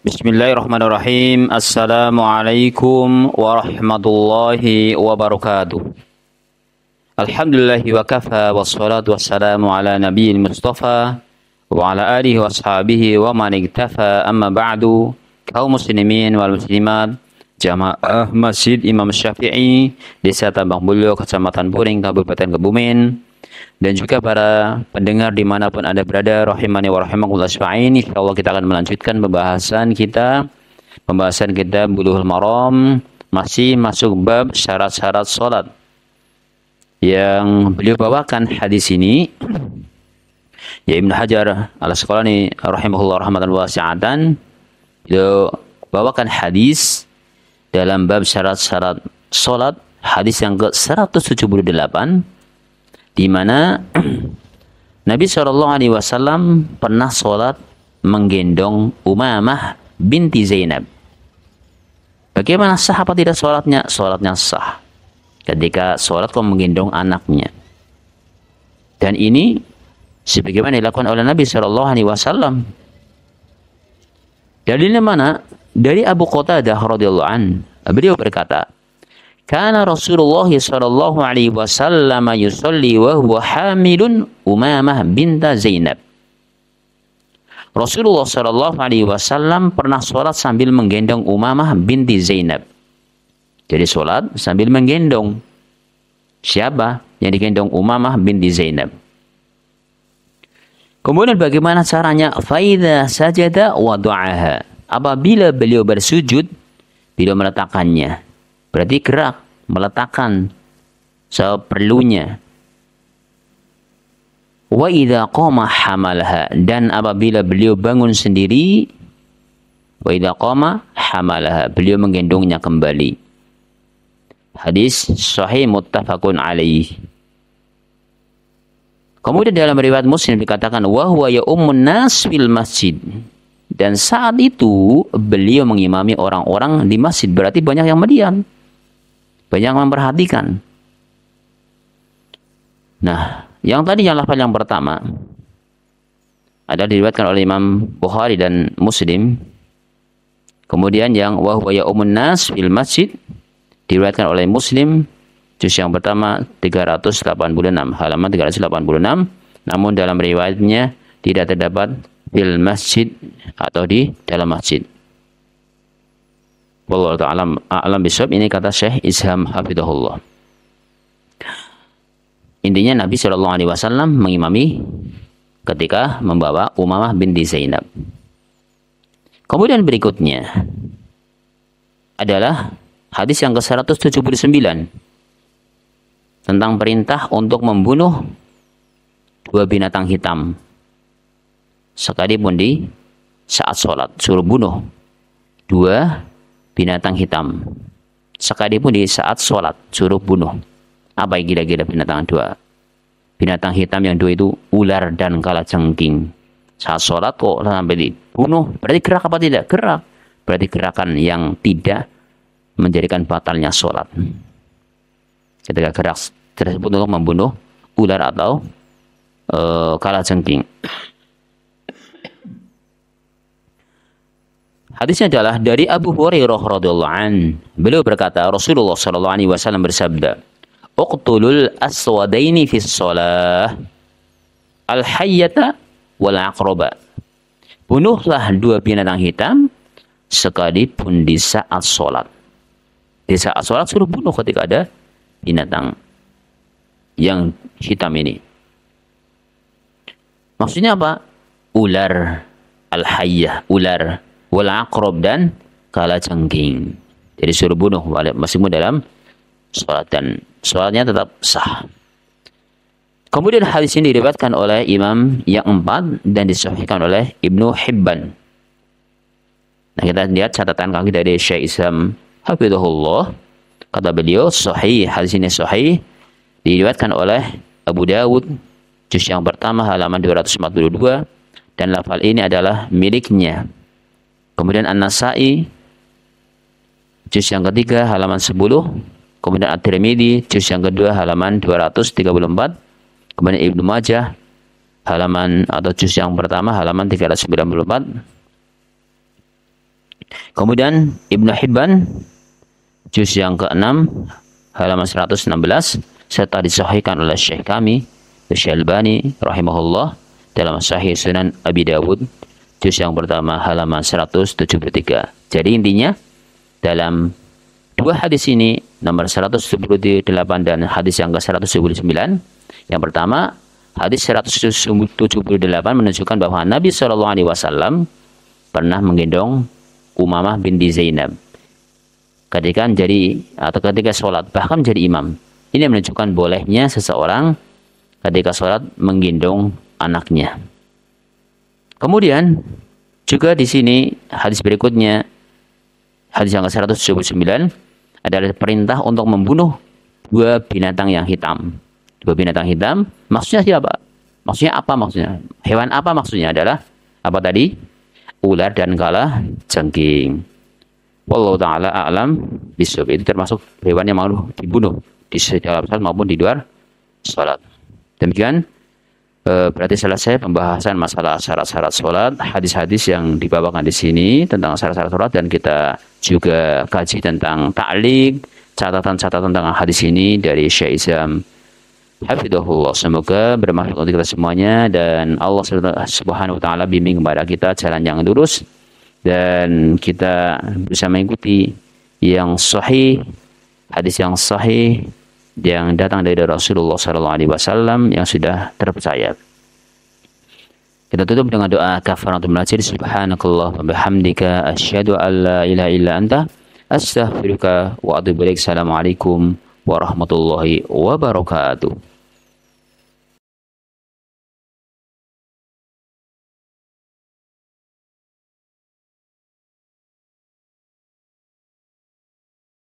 Bismillahirrahmanirrahim. Assalamualaikum warahmatullahi wabarakatuh. Alhamdulillahi wa kafa wassalatu wassalamu ala nabiyil mustafa wa ala alihi wa ashabihi wa man iktafa amma ba'du. Kaum muslimin wal muslimat Jamaah Masjid Imam Syafi'i Desa Tambak Mulyo, Kecamatan Puring, Kabupaten Kebumen, dan juga para pendengar dimanapun Anda berada, rahimani wa rahimakumullah ajma'in. Insyaallah kita akan melanjutkan pembahasan kita Bulughul Maram, masih masuk bab syarat-syarat salat. Yang beliau bawakan hadis ini ya Ibnu Hajar Al-Asqalani rahimahullah rahmatan wasi'atan. Beliau bawakan hadis dalam bab syarat-syarat salat, hadis yang ke-178, di mana Nabi SAW pernah sholat menggendong Umamah binti Zainab. Bagaimana sah apa tidak sholatnya? Sholatnya sah. Ketika sholat kau menggendong anaknya. Dan ini sebagaimana dilakukan oleh Nabi SAW. Dalilnya mana? Dari Abu Qatadah radhiyallahu an, beliau berkata, "Kana Rasulullah sallallahu alaihi wasallam yusalli wa huwa hamilun Umamah binta Zainab." Rasulullah sallallahu alaihi wasallam pernah sholat sambil menggendong Umamah binti Zainab. Jadi sholat sambil menggendong. Siapa yang digendong? Umamah binti Zainab. Kemudian bagaimana caranya? Faidha sajada wada'aha. Apabila beliau bersujud, beliau meletakkannya. Berarti gerak, meletakkan seperlunya. Wa idza qama hamalha, dan apabila beliau bangun sendiri, wa idza qama hamalha, beliau menggendongnya kembali. Hadis sahih muttafaqun alaih. Kemudian dalam riwayat Muslim dikatakan wa huwa ya ummun nas fil masjid. Dan saat itu beliau mengimami orang-orang di masjid, berarti banyak yang mendiam, banyak yang memperhatikan. Nah, yang tadi yang lafaz yang pertama adalah diriwayatkan oleh Imam Bukhari dan Muslim. Kemudian yang wa huwa ya ummun nas fil masjid diriwayatkan oleh Muslim, juz yang pertama 386, halaman 386. Namun dalam riwayatnya tidak terdapat fil masjid atau di dalam masjid. Wallahu ta'ala a'lam bishawab. Ini kata Syekh Isham hafizahullah. Intinya Nabi Shallallahu alaihi wasallam mengimami ketika membawa Umamah binti Zainab. Kemudian berikutnya adalah hadis yang ke-179 tentang perintah untuk membunuh dua binatang hitam. Sekalipun di saat sholat, suruh bunuh dua binatang hitam. Sekalipun di saat sholat, suruh bunuh. Apa yang kira-kira binatang dua? Binatang hitam yang dua itu ular dan kalajengking. Saat sholat kok sampai dibunuh, berarti gerak apa tidak? Gerak. Berarti gerakan yang tidak menjadikan batalnya sholat. Ketika gerak tersebut untuk membunuh ular atau kalajengking. Hadisnya adalah dari Abu Hurairah radhiyallahu an. Beliau berkata, Rasulullah sallallahu alaihi wasallam bersabda, "Uqtulul aswadaini fis shalah, al-hayyata wal aqraba." Bunuhlah dua binatang hitam sekalipun di saat sholat. Di saat sholat suruh bunuh ketika ada binatang yang hitam ini. Maksudnya apa? Ular, al-hayyah, ular, wal aqrab, dan kalajengking. Jadi suruh bunuh meskipun dalam sholat, dan sholatnya tetap sah. Kemudian hadis ini diriwayatkan oleh Imam yang empat dan disahihkan oleh Ibnu Hibban. Nah, kita lihat catatan kaki dari Syekh Isham hafizahullah. Kata beliau sahih, hadis ini sahih, diriwayatkan oleh Abu Dawud juz yang pertama halaman 242, dan lafal ini adalah miliknya. Kemudian An-Nasai juz yang ketiga halaman 10, kemudian At-Tirmidzi juz yang kedua halaman 234, kemudian Ibnu Majah halaman atau juz yang pertama halaman 394, Kemudian Ibnu Hibban juz yang ke-6 halaman 116 serta disahihkan oleh Syekh kami Syekh Albani rahimahullah dalam Sahih Sunan Abi Dawud juz yang pertama halaman 173. Jadi intinya dalam dua hadis ini nomor 178 dan hadis yang ke-179, yang pertama hadis 178 menunjukkan bahwa Nabi SAW pernah menggendong Umamah binti Zainab ketika sholat, bahkan menjadi imam. Ini menunjukkan bolehnya seseorang ketika sholat menggendong anaknya. Kemudian juga di sini hadis berikutnya, hadis yang ke-179 adalah perintah untuk membunuh dua binatang yang hitam. Dua binatang hitam, maksudnya siapa? Maksudnya apa maksudnya? Hewan apa maksudnya? Adalah apa tadi? Ular dan kala jengking. Wallahu ta'ala a'lam bishawab. Itu termasuk hewan yang mau dibunuh di dalam salat maupun di luar salat. Demikian berarti selesai pembahasan masalah syarat-syarat salat, hadis-hadis yang dibawakan di sini tentang syarat-syarat salat, dan kita juga kaji tentang ta'liq, catatan-catatan tentang hadis ini dari Syekh Izam hafidhahullah. Semoga bermanfaat untuk kita semuanya dan Allah Subhanahu wa taala bimbing kepada kita jalan yang lurus dan kita bisa mengikuti yang sahih, hadis yang sahih yang datang dari Rasulullah SAW yang sudah terpercaya. Kita tutup dengan doa kafaratul majlis. Subhanakallah wa bihamdika asyhadu an la ilaha illa anta astaghfiruka wa atubu ilaik. Assalamualaikum warahmatullahi wabarakatuh.